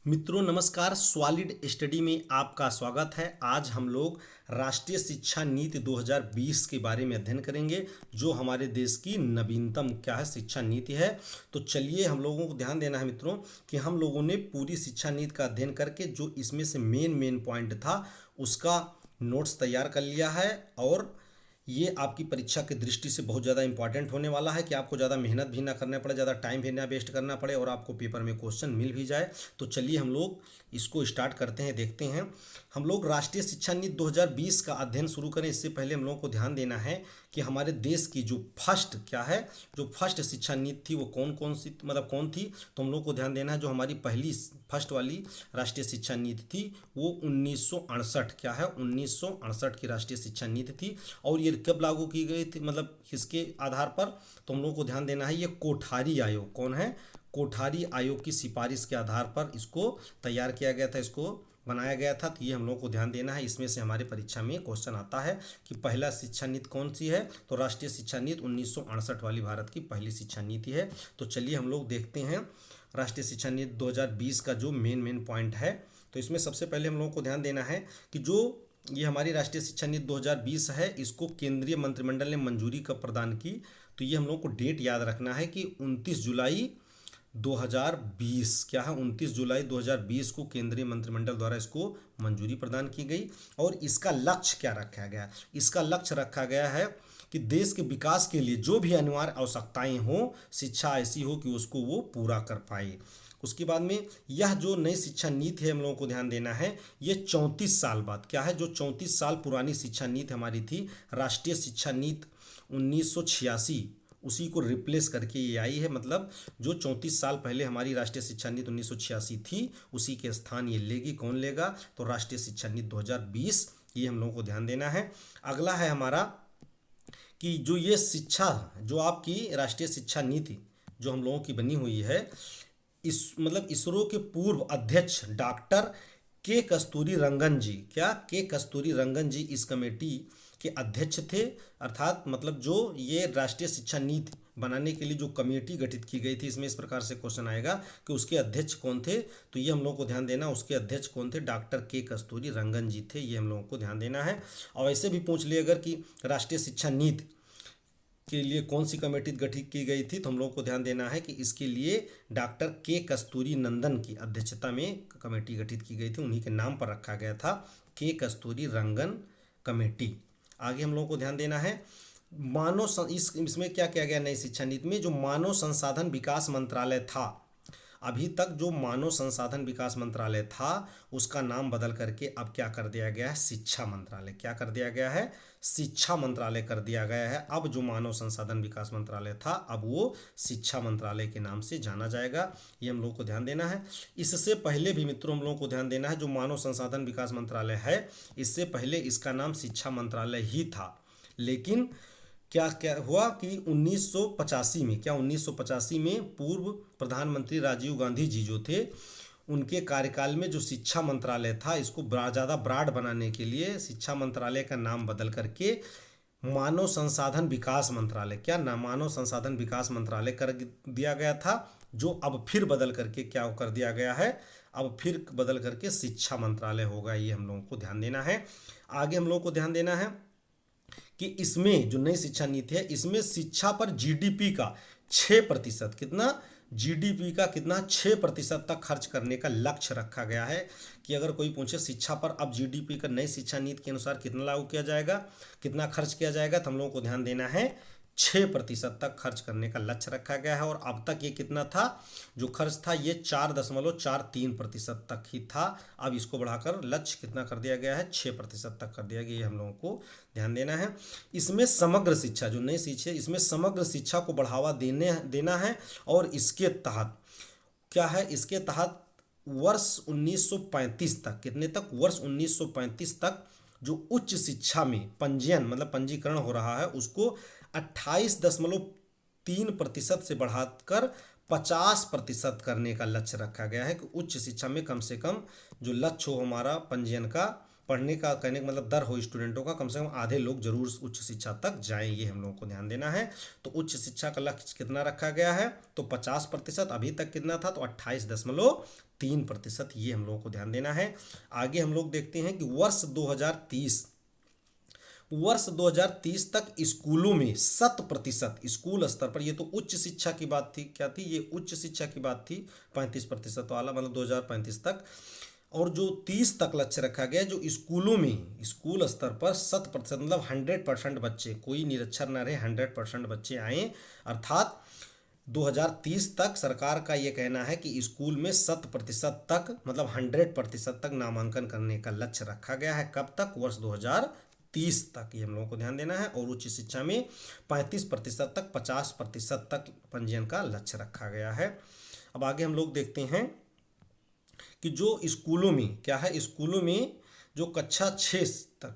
मित्रों नमस्कार। Solid study में आपका स्वागत है। आज हम लोग राष्ट्रीय शिक्षा नीति 2020 के बारे में अध्ययन करेंगे, जो हमारे देश की नवीनतम क्या है शिक्षा नीति है। तो चलिए, हम लोगों को ध्यान देना है मित्रों कि हम लोगों ने पूरी शिक्षा नीति का अध्ययन करके जो इसमें से मेन पॉइंट था उसका नोट्स तैयार कर लिया है। और ये आपकी परीक्षा की दृष्टि से बहुत ज़्यादा इंपॉर्टेंट होने वाला है कि आपको ज़्यादा मेहनत भी ना करना पड़े, ज़्यादा टाइम भी ना वेस्ट करना पड़े और आपको पेपर में क्वेश्चन मिल भी जाए। तो चलिए हम लोग इसको स्टार्ट करते हैं, देखते हैं। हम लोग राष्ट्रीय शिक्षा नीति 2020 का अध्ययन शुरू करें इससे पहले हम लोगों को ध्यान देना है कि हमारे देश की जो फर्स्ट क्या है, जो फर्स्ट शिक्षा नीति थी वो कौन सी मतलब कौन थी। तो हम लोग को ध्यान देना है जो हमारी पहली फर्स्ट वाली राष्ट्रीय शिक्षा नीति थी वो 1968 क्या है 1968 की राष्ट्रीय शिक्षा नीति थी। और ये कब लागू की गई थी, मतलब किसके आधार पर। तो हम लोगों को ध्यान देना है ये कोठारी आयोग कौन है, कोठारी आयोग की सिफारिश के आधार पर इसको तैयार किया गया था, इसको बनाया गया था। तो ये हम लोग को ध्यान देना है। इसमें से हमारे परीक्षा में क्वेश्चन आता है कि पहला शिक्षा नीति कौन सी है। तो राष्ट्रीय शिक्षा नीति 1968 वाली भारत की पहली शिक्षा नीति है। तो चलिए हम लोग देखते हैं राष्ट्रीय शिक्षा नीति 2020 का जो मेन पॉइंट है। तो इसमें सबसे पहले हम लोगों को ध्यान देना है कि जो ये हमारी राष्ट्रीय शिक्षा नीति 2020 है, इसको केंद्रीय मंत्रिमंडल ने मंजूरी कब प्रदान की। तो ये हम लोग को डेट याद रखना है कि 29 जुलाई 2020 क्या है 29 जुलाई 2020 को केंद्रीय मंत्रिमंडल द्वारा इसको मंजूरी प्रदान की गई। और इसका लक्ष्य क्या रखा गया, इसका लक्ष्य रखा गया है कि देश के विकास के लिए जो भी अनिवार्य आवश्यकताएं हो, शिक्षा ऐसी हो कि उसको वो पूरा कर पाए। उसके बाद में यह जो नई शिक्षा नीति है हम लोगों को ध्यान देना है, ये 34 साल बाद क्या है, जो 34 साल पुरानी शिक्षा नीति हमारी थी राष्ट्रीय शिक्षा नीति 1986, उसी को रिप्लेस करके ये आई है। मतलब जो 34 साल पहले हमारी राष्ट्रीय शिक्षा नीति 1986 थी उसी के स्थान ये लेगी। कौन लेगा, तो राष्ट्रीय शिक्षा नीति 2020। ये हम लोगों को ध्यान देना है। अगला है हमारा कि जो ये शिक्षा, जो आपकी राष्ट्रीय शिक्षा नीति जो हम लोगों की बनी हुई है, इस मतलब इसरो के पूर्व अध्यक्ष डॉक्टर के कस्तूरी रंगन जी, क्या के कस्तूरी रंगन जी इस कमेटी के अध्यक्ष थे। अर्थात मतलब जो ये राष्ट्रीय शिक्षा नीति बनाने के लिए जो कमेटी गठित की गई थी, इसमें इस प्रकार से क्वेश्चन आएगा कि उसके अध्यक्ष कौन थे। तो ये हम लोग को ध्यान देना, उसके अध्यक्ष कौन थे, डॉक्टर के कस्तूरी रंगन जी थे। ये हम लोगों को ध्यान देना है। और ऐसे भी पूछ लिए अगर कि राष्ट्रीय शिक्षा नीति के लिए कौन सी कमेटी गठित की गई थी, तो हम लोगों को ध्यान देना है कि इसके लिए डॉक्टर के कस्तूरी नंदन की अध्यक्षता में कमेटी गठित की गई थी। उन्हीं के नाम पर रखा गया था के कस्तूरी रंगन कमेटी। आगे हम लोगों को ध्यान देना है इसमें क्या किया गया नई शिक्षा नीति में, जो मानव संसाधन विकास मंत्रालय था, अभी तक जो मानव संसाधन विकास मंत्रालय था उसका नाम बदल करके अब क्या कर दिया गया है, शिक्षा मंत्रालय। क्या कर दिया गया है, शिक्षा मंत्रालय कर दिया गया है। अब जो मानव संसाधन विकास मंत्रालय था अब वो शिक्षा मंत्रालय के नाम से जाना जाएगा। ये हम लोग को ध्यान देना है। इससे पहले भी मित्रों हम लोगों को ध्यान देना है, जो मानव संसाधन विकास मंत्रालय है इससे पहले इसका नाम शिक्षा मंत्रालय ही था। लेकिन क्या क्या हुआ कि 1985 में, क्या 1985 में पूर्व प्रधानमंत्री राजीव गांधी जी जो थे, उनके कार्यकाल में जो शिक्षा मंत्रालय था इसको ज़्यादा ब्रॉड बनाने के लिए शिक्षा मंत्रालय का नाम बदल करके मानव संसाधन विकास मंत्रालय, क्या नाम, मानव संसाधन विकास मंत्रालय कर दिया गया था। जो अब फिर बदल करके क्या कर दिया गया है, अब फिर बदल करके शिक्षा मंत्रालय होगा। ये हम लोगों को ध्यान देना है। आगे हम लोगों को ध्यान देना है कि इसमें जो नई शिक्षा नीति है इसमें शिक्षा पर जीडीपी का 6%, कितना, जीडीपी का कितना 6% तक खर्च करने का लक्ष्य रखा गया है। कि अगर कोई पूछे शिक्षा पर अब जीडीपी का नई शिक्षा नीति के अनुसार कितना लागू किया जाएगा, कितना खर्च किया जाएगा, तो हम लोगों को ध्यान देना है 6% तक खर्च करने का लक्ष्य रखा गया है। और अब तक ये कितना था, जो खर्च था ये 4.43% तक ही था। अब इसको बढ़ाकर लक्ष्य कितना कर दिया गया है, 6% तक कर दिया गया। ये हम लोगों को ध्यान देना है। इसमें समग्र शिक्षा, जो नई शिक्षा इसमें समग्र शिक्षा को बढ़ावा देना है। और इसके तहत क्या है, इसके तहत वर्ष 1935 तक, कितने तक, वर्ष 1935 तक जो उच्च शिक्षा में पंजीयन मतलब पंजीकरण हो रहा है उसको 28.3% से बढ़ाकर 50% करने का लक्ष्य रखा गया है। कि उच्च शिक्षा में कम से कम जो लक्ष्य हो हमारा पंजीयन का पढ़ने का, कहने का मतलब दर हो स्टूडेंटों का, कम से कम आधे लोग जरूर उच्च शिक्षा तक जाएं, ये हम लोगों को ध्यान देना है। तो उच्च शिक्षा का लक्ष्य कितना रखा गया है, तो 50%। अभी तक कितना था, तो 28.3%, ये हम लोगों को ध्यान देना है। आगे हम लोग देखते हैं कि वर्ष 2030 तक स्कूलों में 100% स्कूल स्तर पर, ये तो उच्च शिक्षा की बात थी, क्या थी ये, उच्च शिक्षा की बात थी, 35% वाला, मतलब 2035 तक। और जो 30 तक लक्ष्य रखा गया, जो स्कूलों में स्कूल स्तर पर 100% मतलब 100% बच्चे, कोई निरक्षर न रहे, 100% बच्चे आए। अर्थात 2030 तक सरकार का ये कहना है कि स्कूल में 100% तक, मतलब 100% तक नामांकन करने का लक्ष्य रखा गया है। कब तक, वर्ष 2030 तक, ये हम लोगों को ध्यान देना है। और उच्च शिक्षा में 35% तक, 50% तक पंजीयन का लक्ष्य रखा गया है। अब आगे हम लोग देखते हैं कि जो स्कूलों में क्या है, स्कूलों में जो कक्षा 6 तक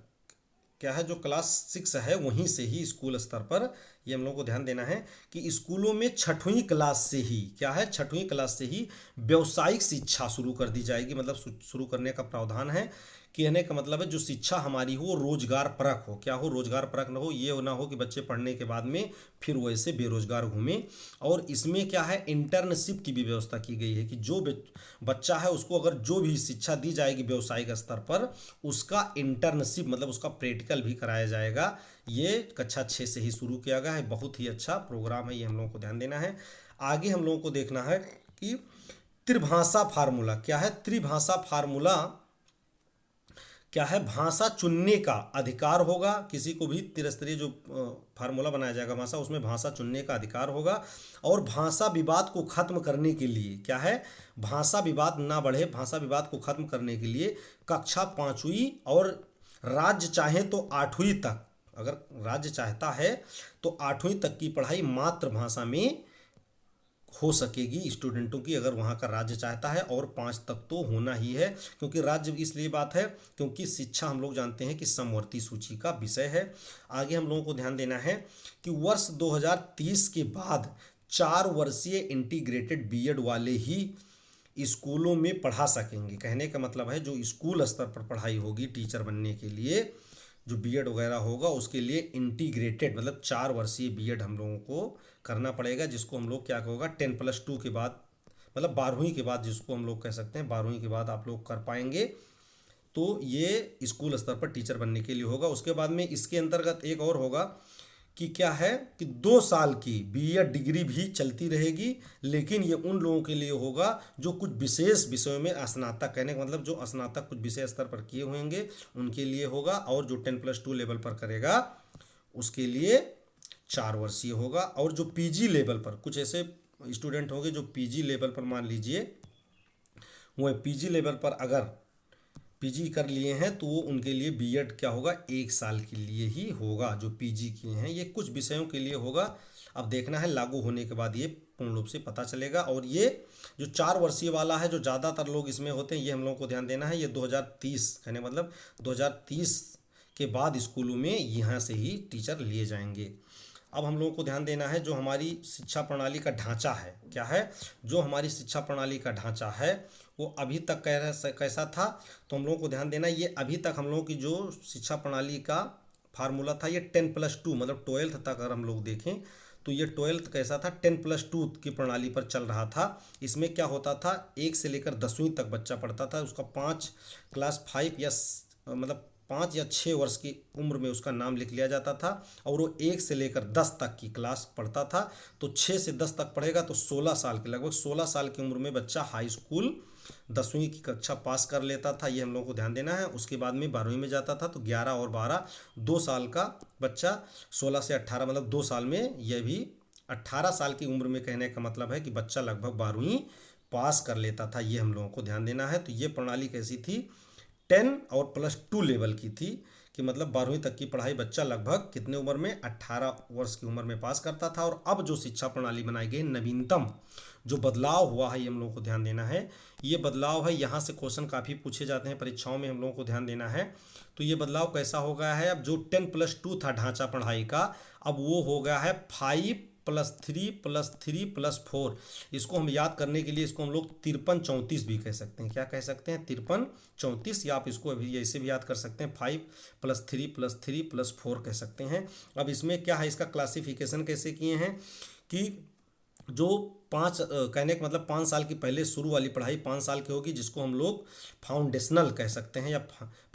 क्या है, जो क्लास 6 है, वहीं से ही स्कूल स्तर पर, ये हम लोगों को ध्यान देना है कि स्कूलों में छठवीं क्लास से ही क्या है, छठवीं क्लास से ही व्यावसायिक शिक्षा शुरू कर दी जाएगी, मतलब शुरू करने का प्रावधान है। कहने का मतलब है जो शिक्षा हमारी हो रोजगार परक हो, क्या हो, रोजगार परक न हो, ये ना हो कि बच्चे पढ़ने के बाद में फिर वैसे बेरोजगार घूमें। और इसमें क्या है, इंटर्नशिप की भी व्यवस्था की गई है कि जो बच्चा है उसको अगर जो भी शिक्षा दी जाएगी व्यावसायिक स्तर पर, उसका इंटर्नशिप मतलब उसका प्रैक्टिकल भी कराया जाएगा। ये कक्षा 6 से ही शुरू किया गया है, बहुत ही अच्छा प्रोग्राम है, ये हम लोगों को ध्यान देना है। आगे हम लोगों को देखना है कि त्रिभाषा फार्मूला क्या है, त्रिभाषा फार्मूला क्या है, भाषा चुनने का अधिकार होगा, किसी को भी त्रिस्तरीय जो फार्मूला बनाया जाएगा भाषा, उसमें भाषा चुनने का अधिकार होगा। और भाषा विवाद को खत्म करने के लिए क्या है, भाषा विवाद ना बढ़े, भाषा विवाद को खत्म करने के लिए कक्षा 5वीं और राज्य चाहे तो 8वीं तक, अगर राज्य चाहता है तो 8वीं तक की पढ़ाई मातृभाषा में हो सकेगी स्टूडेंटों की, अगर वहाँ का राज्य चाहता है। और 5 तक तो होना ही है, क्योंकि राज्य इसलिए बात है क्योंकि शिक्षा हम लोग जानते हैं कि समवर्ती सूची का विषय है। आगे हम लोगों को ध्यान देना है कि वर्ष 2030 के बाद 4 वर्षीय इंटीग्रेटेड बीएड वाले ही स्कूलों में पढ़ा सकेंगे। कहने का मतलब है जो स्कूल स्तर पर पढ़ाई होगी टीचर बनने के लिए, जो बीएड वगैरह होगा, उसके लिए इंटीग्रेटेड मतलब 4 वर्षीय बीएड हम लोगों को करना पड़ेगा, जिसको हम लोग क्या होगा 10+2 के बाद, मतलब 12वीं के बाद, जिसको हम लोग कह सकते हैं 12वीं के बाद आप लोग कर पाएंगे। तो ये स्कूल स्तर पर टीचर बनने के लिए होगा। उसके बाद में इसके अंतर्गत एक और होगा कि क्या है कि 2 साल की बीएड डिग्री भी चलती रहेगी, लेकिन ये उन लोगों के लिए होगा जो कुछ विशेष विषयों में स्नातक, कहने का मतलब जो स्नातक कुछ विषय स्तर पर किए होंगे उनके लिए होगा। और जो 10+2 लेवल पर करेगा उसके लिए 4 वर्षीय होगा। और जो पीजी लेवल पर, कुछ ऐसे स्टूडेंट होंगे जो पीजी लेवल पर, मान लीजिए वो पीजी लेवल पर अगर पीजी कर लिए हैं तो वो उनके लिए बीएड क्या होगा, 1 साल के लिए ही होगा। जो पीजी किए हैं ये कुछ विषयों के लिए होगा, अब देखना है लागू होने के बाद ये पूर्ण रूप से पता चलेगा। और ये जो 4 वर्षीय वाला है, जो ज़्यादातर लोग इसमें होते हैं, ये हम लोगों को ध्यान देना है। ये 2030 कहने मतलब 2030 के बाद स्कूलों में यहाँ से ही टीचर लिए जाएंगे। अब हम लोगों को ध्यान देना है जो हमारी शिक्षा प्रणाली का ढांचा है, क्या है, जो हमारी शिक्षा प्रणाली का ढांचा है वो अभी तक कैसा था, तो हम लोगों को ध्यान देना ये अभी तक हम लोगों की जो शिक्षा प्रणाली का फार्मूला था ये 10+2 मतलब 12th तक अगर हम लोग देखें तो ये 12th कैसा था, 10+2 की प्रणाली पर चल रहा था। इसमें क्या होता था, 1 से लेकर 10वीं तक बच्चा पढ़ता था, उसका क्लास 5 या मतलब 5 या 6 वर्ष की उम्र में उसका नाम लिख लिया जाता था। और वो 1 से लेकर 10 तक की क्लास पढ़ता था, तो 6 से 10 तक पढ़ेगा तो 16 साल के, लगभग 16 साल की उम्र में बच्चा हाई स्कूल 10वीं की कक्षा पास कर लेता था, ये हम लोगों को ध्यान देना है। उसके बाद में 12वीं में जाता था तो 11 और 12 2 साल का बच्चा, 16 से 18 मतलब 2 साल में, यह भी 18 साल की उम्र में, कहने का मतलब है कि बच्चा लगभग 12वीं पास कर लेता था, ये हम लोगों को ध्यान देना है। तो ये प्रणाली कैसी थी, 10 और +2 लेवल की थी, कि मतलब 12वीं तक की पढ़ाई बच्चा लगभग कितने उम्र में, 18 वर्ष की उम्र में पास करता था। और अब जो शिक्षा प्रणाली बनाई गई, नवीनतम जो बदलाव हुआ है, ये हम लोगों को ध्यान देना है। ये बदलाव है, यहाँ से क्वेश्चन काफ़ी पूछे जाते हैं परीक्षाओं में, हम लोगों को ध्यान देना है। तो ये बदलाव कैसा हो गया है, अब जो 10+2 था ढांचा पढ़ाई का, अब वो हो गया है 5 +3 + 3 + 4, इसको हम याद करने के लिए इसको हम लोग 53 34 भी कह सकते हैं। क्या कह सकते हैं? 53 34, या आप इसको अभी ऐसे भी याद कर सकते हैं, 5 + 3 + 3 + 4 कह सकते हैं। अब इसमें क्या है, इसका क्लासिफिकेशन कैसे किए हैं कि जो कहने का मतलब 5 साल की पहले शुरू वाली पढ़ाई 5 साल की होगी, जिसको हम लोग फाउंडेशनल कह सकते हैं या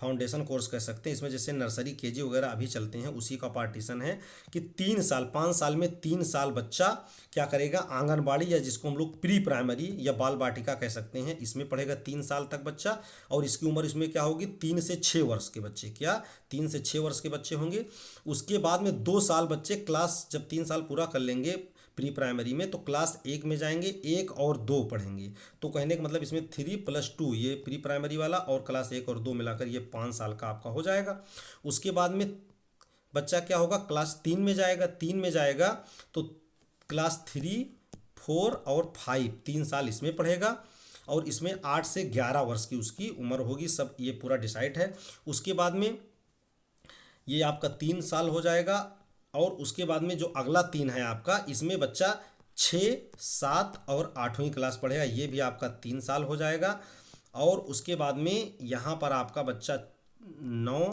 फाउंडेशन कोर्स कह सकते हैं। इसमें जैसे नर्सरी केजी वगैरह अभी चलते हैं, उसी का पार्टीशन है कि 3 साल, 5 साल में 3 साल बच्चा क्या करेगा, आंगनबाड़ी या जिसको हम लोग प्री प्राइमरी या बाल बाटिका कह सकते हैं, इसमें पढ़ेगा 3 साल तक बच्चा। और इसकी उम्र इसमें क्या होगी, 3 से 6 वर्ष के बच्चे, क्या 3 से 6 वर्ष के बच्चे होंगे। उसके बाद में 2 साल बच्चे क्लास, जब 3 साल पूरा कर लेंगे प्री प्राइमरी में, तो क्लास 1 में जाएंगे, 1 और 2 पढ़ेंगे। तो कहने का मतलब इसमें 3 + 2 ये प्री प्राइमरी वाला, और क्लास 1 और 2 मिलाकर ये 5 साल का आपका हो जाएगा। उसके बाद में बच्चा क्या होगा, क्लास 3 में जाएगा। 3 में जाएगा तो क्लास 3 4 और 5 3 साल इसमें पढ़ेगा, और इसमें 8 से 11 वर्ष की उसकी उम्र होगी। सब ये पूरा डिसाइड है। उसके बाद में ये आपका 3 साल हो जाएगा, और उसके बाद में जो अगला 3 है आपका, इसमें बच्चा 6 7 और 8वीं क्लास पढ़ेगा, ये भी आपका 3 साल हो जाएगा। और उसके बाद में यहाँ पर आपका बच्चा 9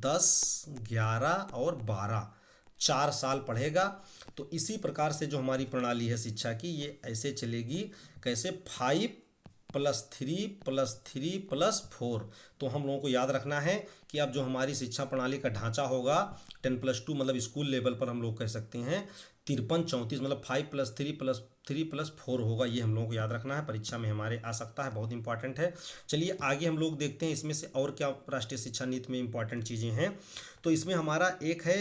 10 11 और 12 4 साल पढ़ेगा। तो इसी प्रकार से जो हमारी प्रणाली है शिक्षा की, ये ऐसे चलेगी। कैसे? 5 + 3 + 3 + 4। तो हम लोगों को याद रखना है कि अब जो हमारी शिक्षा प्रणाली का ढांचा होगा 10+2 मतलब स्कूल लेवल पर हम लोग कह सकते हैं 53 34, मतलब 5 + 3 + 3 + 4 होगा। ये हम लोगों को याद रखना है, परीक्षा में हमारे आ सकता है, बहुत इंपॉर्टेंट है। चलिए आगे हम लोग देखते हैं इसमें से और क्या राष्ट्रीय शिक्षा नीति में इंपॉर्टेंट चीज़ें हैं। तो इसमें हमारा एक है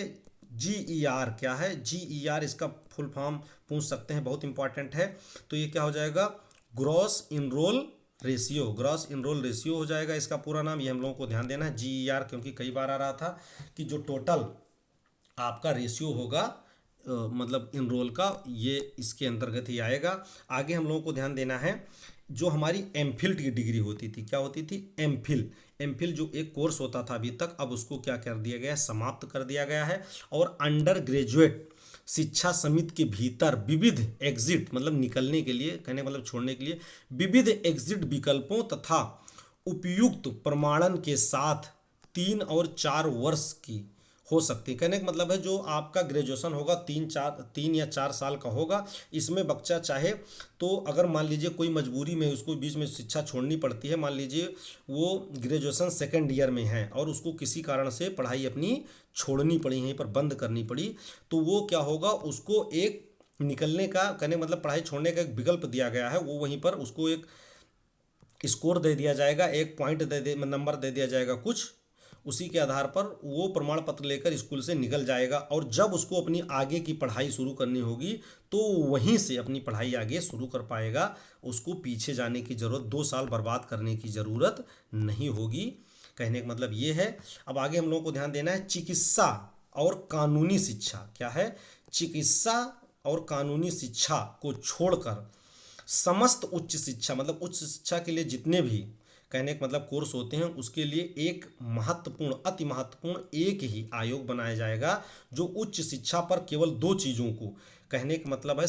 GER। क्या है GER? इसका फुल फॉर्म पूछ सकते हैं, बहुत इंपॉर्टेंट है। तो ये क्या हो जाएगा, gross enrol ratio. Gross enrol ratio हो जाएगा इसका पूरा नाम। ये हम लोगों को ध्यान देना है GER, क्योंकि कई बार आ रहा था कि जो टोटल आपका रेशियो होगा मतलब इनरोल का, ये इसके अंतर्गत ही आएगा। आगे हम लोगों को ध्यान देना है, जो हमारी एमफिल की डिग्री होती थी, क्या होती थी? एमफिल जो एक कोर्स होता था अभी तक, अब उसको क्या कर दिया गया है, समाप्त कर दिया गया है। और अंडर ग्रेजुएट शिक्षा समिति के भीतर विविध एग्जिट, मतलब निकलने के लिए, कहने मतलब छोड़ने के लिए, विविध एग्जिट विकल्पों तथा उपयुक्त प्रमाणन के साथ 3 और 4 वर्ष की हो सकती है। कहने का मतलब है जो आपका ग्रेजुएशन होगा 3 या 4 साल का होगा। इसमें बच्चा चाहे तो अगर मान लीजिए कोई मजबूरी में उसको बीच में शिक्षा छोड़नी पड़ती है, मान लीजिए वो ग्रेजुएशन 2nd ईयर में है और उसको किसी कारण से पढ़ाई अपनी छोड़नी पड़ी, यहीं पर बंद करनी पड़ी, तो वो क्या होगा, उसको एक निकलने का, कहने का मतलब पढ़ाई छोड़ने का एक विकल्प दिया गया है। वो वहीं पर उसको एक स्कोर दे दिया जाएगा, एक पॉइंट नंबर दे दिया जाएगा कुछ, उसी के आधार पर वो प्रमाण पत्र लेकर स्कूल से निकल जाएगा। और जब उसको अपनी आगे की पढ़ाई शुरू करनी होगी तो वहीं से अपनी पढ़ाई आगे शुरू कर पाएगा। उसको पीछे जाने की ज़रूरत, 2 साल बर्बाद करने की ज़रूरत नहीं होगी। कहने का मतलब ये है। अब आगे हम लोगों को ध्यान देना है चिकित्सा और कानूनी शिक्षा। क्या है? चिकित्सा और कानूनी शिक्षा को छोड़कर समस्त उच्च शिक्षा, मतलब उच्च शिक्षा के लिए जितने भी कहने का मतलब कोर्स होते हैं, उसके लिए एक महत्वपूर्ण, अति महत्वपूर्ण एक ही आयोग बनाया जाएगा, जो उच्च शिक्षा पर केवल 2 चीज़ों को, कहने का मतलब है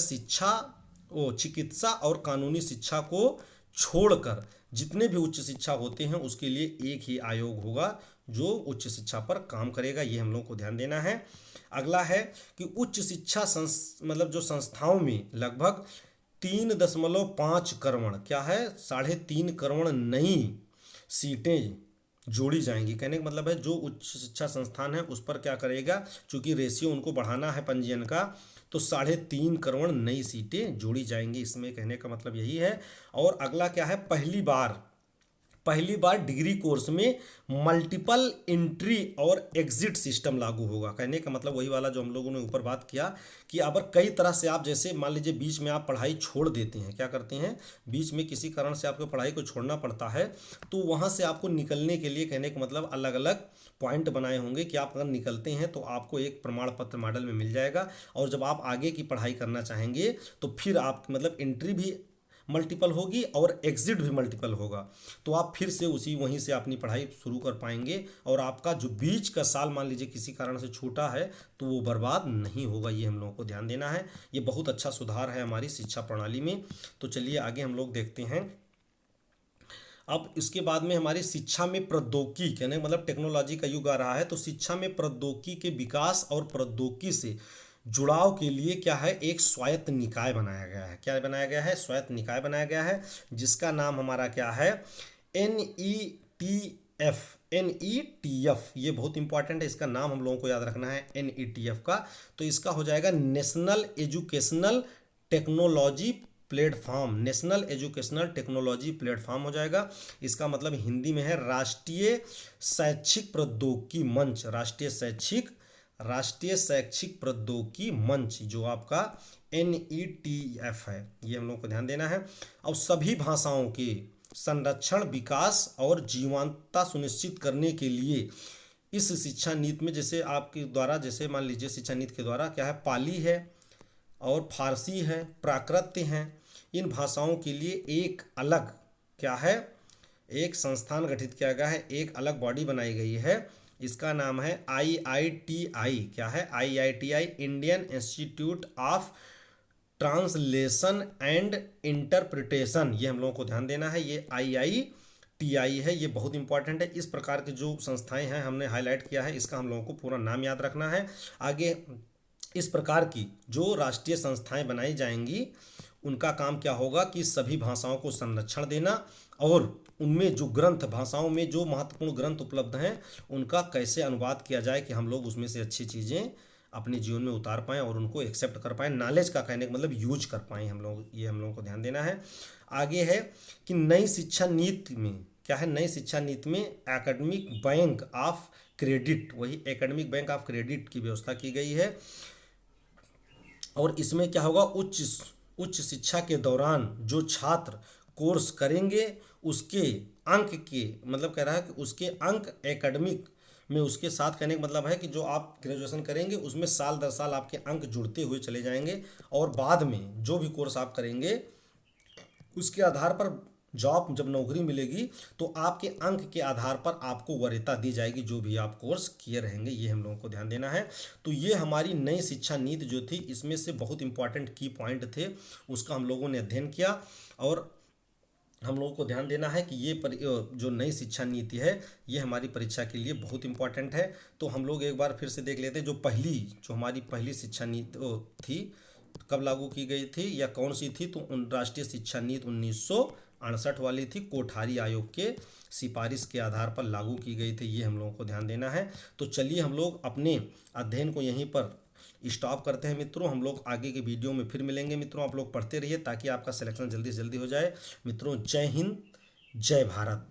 चिकित्सा और कानूनी शिक्षा को छोड़कर जितने भी उच्च शिक्षा होते हैं उसके लिए एक ही आयोग होगा जो उच्च शिक्षा पर काम करेगा। ये हम लोग को ध्यान देना है। अगला है कि उच्च शिक्षा मतलब जो संस्थाओं में लगभग 3.5 करोड़, क्या है, 3.5 करोड़ नई सीटें जोड़ी जाएंगी। कहने का मतलब है जो उच्च शिक्षा संस्थान है उस पर क्या करेगा, चूंकि रेशियो उनको बढ़ाना है पंजीयन का, तो 3.5 करोड़ नई सीटें जोड़ी जाएंगी। इसमें कहने का मतलब यही है। और अगला क्या है, पहली बार डिग्री कोर्स में मल्टीपल एंट्री और एग्जिट सिस्टम लागू होगा। कहने का मतलब वही वाला जो हम लोगों ने ऊपर बात किया कि अगर कई तरह से आप, जैसे मान लीजिए बीच में आप पढ़ाई छोड़ देते हैं, क्या करते हैं, बीच में किसी कारण से आपको पढ़ाई को छोड़ना पड़ता है, तो वहाँ से आपको निकलने के लिए, कहने का मतलब अलग अलग पॉइंट बनाए होंगे कि आप अगर निकलते हैं तो आपको एक प्रमाण पत्र मॉडल में मिल जाएगा। और जब आप आगे की पढ़ाई करना चाहेंगे तो फिर आप मतलब एंट्री भी मल्टीपल होगी और एग्जिट भी मल्टीपल होगा, तो आप फिर से उसी वहीं से अपनी पढ़ाई शुरू कर पाएंगे और आपका जो बीच का साल मान लीजिए किसी कारण से छूटा है तो वो बर्बाद नहीं होगा। ये हम लोगों को ध्यान देना है। ये बहुत अच्छा सुधार है हमारी शिक्षा प्रणाली में। तो चलिए आगे हम लोग देखते हैं। अब इसके बाद में हमारी शिक्षा में प्रौद्योगिकी कहने का मतलब टेक्नोलॉजी का युग आ रहा है, तो शिक्षा में प्रौद्योगिकी के विकास और प्रौद्योगिकी से जुड़ाव के लिए क्या है, एक स्वायत्त निकाय बनाया गया है। क्या बनाया गया है? स्वायत्त निकाय बनाया गया है, जिसका नाम हमारा क्या है, NETF। NETF ये बहुत इंपॉर्टेंट है, इसका नाम हम लोगों को याद रखना है NETF का। तो इसका हो जाएगा national educational technology platform. National educational technology platform हो जाएगा। इसका मतलब हिंदी में है राष्ट्रीय शैक्षिक प्रौद्योगिकी मंच। राष्ट्रीय शैक्षिक प्रौद्योगिकी मंच जो आपका NETF है, ये हम लोग को ध्यान देना है। और सभी भाषाओं के संरक्षण, विकास और जीवंतता सुनिश्चित करने के लिए इस शिक्षा नीति में, जैसे आपके द्वारा, जैसे मान लीजिए शिक्षा नीति के द्वारा क्या है, पाली है और फारसी है, प्राकृत है, इन भाषाओं के लिए एक अलग क्या है, एक संस्थान गठित किया गया है, एक अलग बॉडी बनाई गई है। इसका नाम है IITI। क्या है? IITI, Indian institute of translation and interpretation. ये हम लोगों को ध्यान देना है। ये IITI है, ये बहुत इंपॉर्टेंट है। इस प्रकार की जो संस्थाएं हैं हमने हाईलाइट किया है, इसका हम लोगों को पूरा नाम याद रखना है। आगे इस प्रकार की जो राष्ट्रीय संस्थाएं बनाई जाएंगी, उनका काम क्या होगा कि सभी भाषाओं को संरक्षण देना और उनमें जो ग्रंथ, भाषाओं में जो महत्वपूर्ण ग्रंथ उपलब्ध हैं, उनका कैसे अनुवाद किया जाए कि हम लोग उसमें से अच्छी चीज़ें अपने जीवन में उतार पाएँ और उनको एक्सेप्ट कर पाएँ। नॉलेज का कहने का मतलब यूज कर पाएँ हम लोग, ये हम लोगों को ध्यान देना है। आगे है कि नई शिक्षा नीति में क्या है, नई शिक्षा नीति में एकेडमिक बैंक ऑफ क्रेडिट, वही एकेडमिक बैंक ऑफ क्रेडिट की व्यवस्था की गई है। और इसमें क्या होगा, उच्च शिक्षा के दौरान जो छात्र कोर्स करेंगे उसके अंक के, मतलब कह रहा है कि उसके अंक एकेडमिक में उसके साथ, कहने का मतलब है कि जो आप ग्रेजुएशन करेंगे उसमें साल दर साल आपके अंक जुड़ते हुए चले जाएंगे और बाद में जो भी कोर्स आप करेंगे उसके आधार पर जॉब, जब नौकरी मिलेगी तो आपके अंक के आधार पर आपको वरीयता दी जाएगी जो भी आप कोर्स किए रहेंगे। ये हम लोगों को ध्यान देना है। तो ये हमारी नई शिक्षा नीति जो थी, इसमें से बहुत इंपॉर्टेंट की पॉइंट थे, उसका हम लोगों ने अध्ययन किया। और हम लोगों को ध्यान देना है कि ये जो नई शिक्षा नीति है ये हमारी परीक्षा के लिए बहुत इंपॉर्टेंट है। तो हम लोग एक बार फिर से देख लेते हैं, जो हमारी पहली शिक्षा नीति थी कब लागू की गई थी या कौन सी थी, तो राष्ट्रीय शिक्षा नीति 1968 वाली थी, कोठारी आयोग के सिफारिश के आधार पर लागू की गई थी। ये हम लोगों को ध्यान देना है। तो चलिए हम लोग अपने अध्ययन को यहीं पर स्टॉप करते हैं मित्रों। हम लोग आगे के वीडियो में फिर मिलेंगे मित्रों। आप लोग पढ़ते रहिए ताकि आपका सिलेक्शन जल्दी से जल्दी हो जाए मित्रों। जय हिंद, जय भारत।